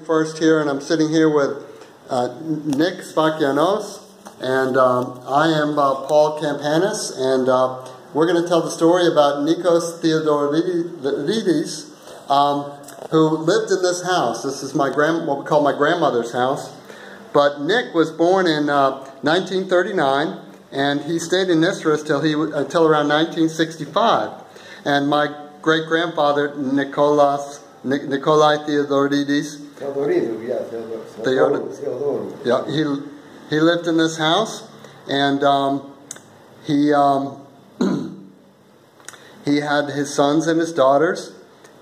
First here, and I'm sitting here with Nick Sfakianos, and I am Paul Campanis, and we're going to tell the story about Nikolas Theodoridou, who lived in this house. This is what we call my grandmother's house. But Nick was born in 1939, and he stayed in Nisros till around 1965. And my great-grandfather, Nikola Theodoridou, yeah, he lived in this house, and he had his sons and his daughters,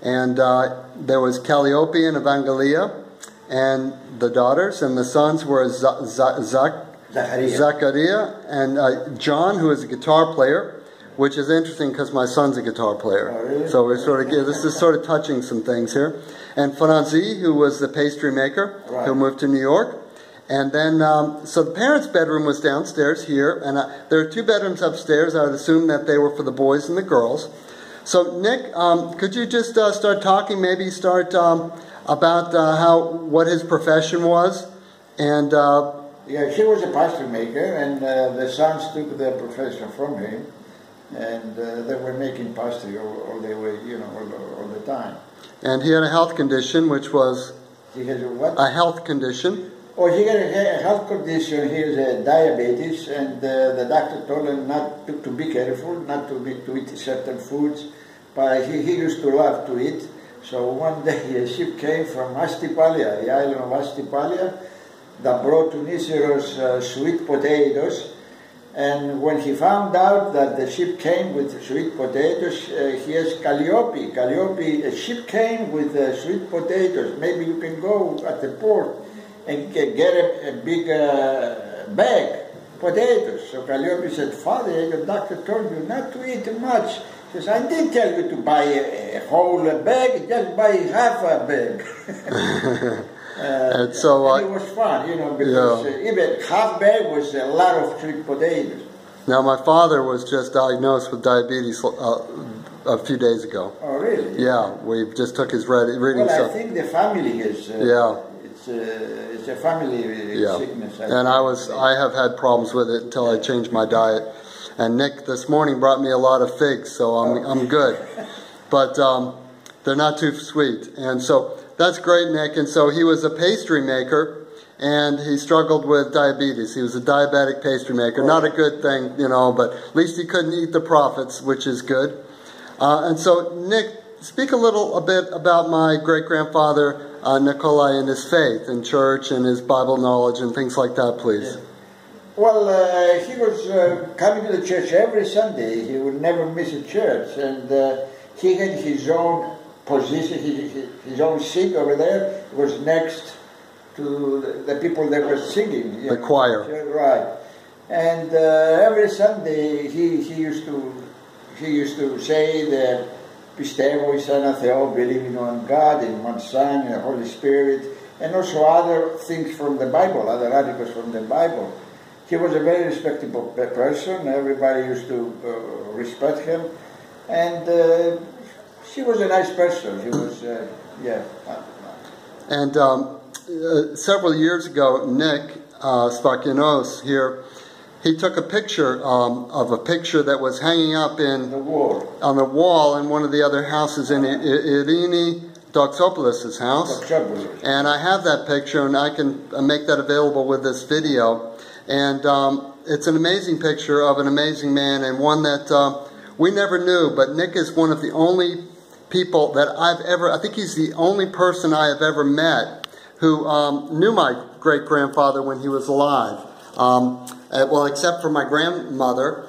and there was Calliope and Evangelia, and the daughters, and the sons were Zachariah and John, who is a guitar player, which is interesting because my son's a guitar player. Oh, really? So we're this is sort of touching some things here. And Franzi, who was the pastry maker, right, who moved to New York. And then, so the parents' bedroom was downstairs here, and there are two bedrooms upstairs. I would assume that they were for the boys and the girls. So Nick, could you just start talking, maybe start about what his profession was? And yeah, he was a pastry maker, and the sons took the profession from him, and they were making pastry all the way, all the time. And he had a health condition, which was... He has a what? A health condition. Oh, he had a health condition. He has diabetes, and the doctor told him not to be careful, not to eat certain foods, but he used to love to eat. So one day a ship came from Astypalia, the island of Astypalia, that brought to Nisros sweet potatoes. And when he found out that the ship came with sweet potatoes, he asked Calliope, a ship came with sweet potatoes. Maybe you can go at the port and get a big bag, potatoes. So Calliope said, "Father, your doctor told you not to eat much." He says, "I didn't tell you to buy a whole bag, just buy half a bag." And so and it was fun, because even half bag was a lot of sweet potatoes. Now my father was just diagnosed with diabetes a few days ago. Oh, really? Yeah, we just took his reading. Well, stuff. I think the family is. It's a family sickness. And I have had problems with it until I changed my diet. And Nick this morning brought me a lot of figs, so I'm good. But they're not too sweet, and so. That's great, Nick. And so he was a pastry maker, and he struggled with diabetes. He was a diabetic pastry maker. Not a good thing, but at least he couldn't eat the profits, which is good. And so, Nick, speak a bit about my great-grandfather, Nicola, and his faith in church and his Bible knowledge and things like that, please. Yeah. Well, he was coming to the church every Sunday. He would never miss a church, and he had his own position, his own seat over there was next to the people that were singing. The choir. Right. And every Sunday he used to say the Pistevo εις ένα Θεό, believing on God, in one Son, in the Holy Spirit, and also other things from the Bible, other articles from the Bible. He was a very respectable person. Everybody used to respect him, and he was a nice person. He was, And several years ago, Nick Sfakianos here, he took a picture of a picture that was hanging up on the wall in one of the other houses in Irini Doxopoulos' house. And I have that picture, and I can make that available with this video. And it's an amazing picture of an amazing man, and one that we never knew, but Nick is one of the only people that I think he's the only person I have ever met who knew my great-grandfather when he was alive. Well, except for my grandmother,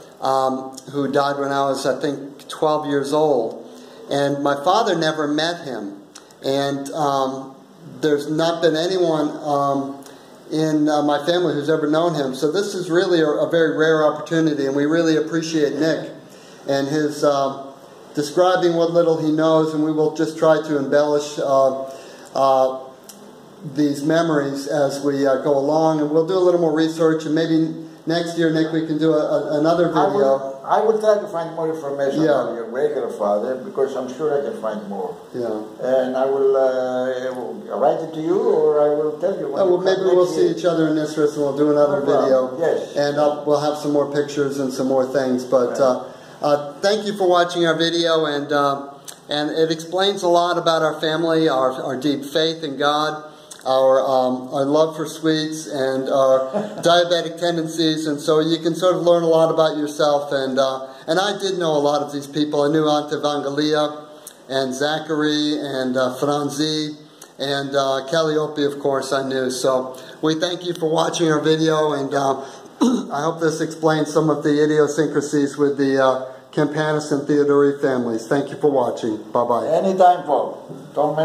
who died when I was, I think, 12 years old. And my father never met him. And there's not been anyone in my family who's ever known him. So this is really a very rare opportunity, and we really appreciate Nick and his describing what little he knows, and we will just try to embellish these memories as we go along, and we'll do a little more research, and maybe next year, Nick, we can do another video. I will try to find more information Yeah. about your regular father, because I'm sure I can find more. Yeah. And I will write it to you, or I will tell you. Well, maybe we'll see each other in Israel, and we'll do another video. Yes. And we'll have some more pictures and some more things. But thank you for watching our video, and it explains a lot about our family, our deep faith in God, our love for sweets, and our diabetic tendencies. And so you can sort of learn a lot about yourself. And I did know a lot of these people. I knew Aunt Evangelia and Zachary and Franzi and Calliope, of course, I knew. So we thank you for watching our video, and I hope this explains some of the idiosyncrasies with the Campanis and Theodoridou families. Thank you for watching. Bye-bye. Anytime, Paul. Don't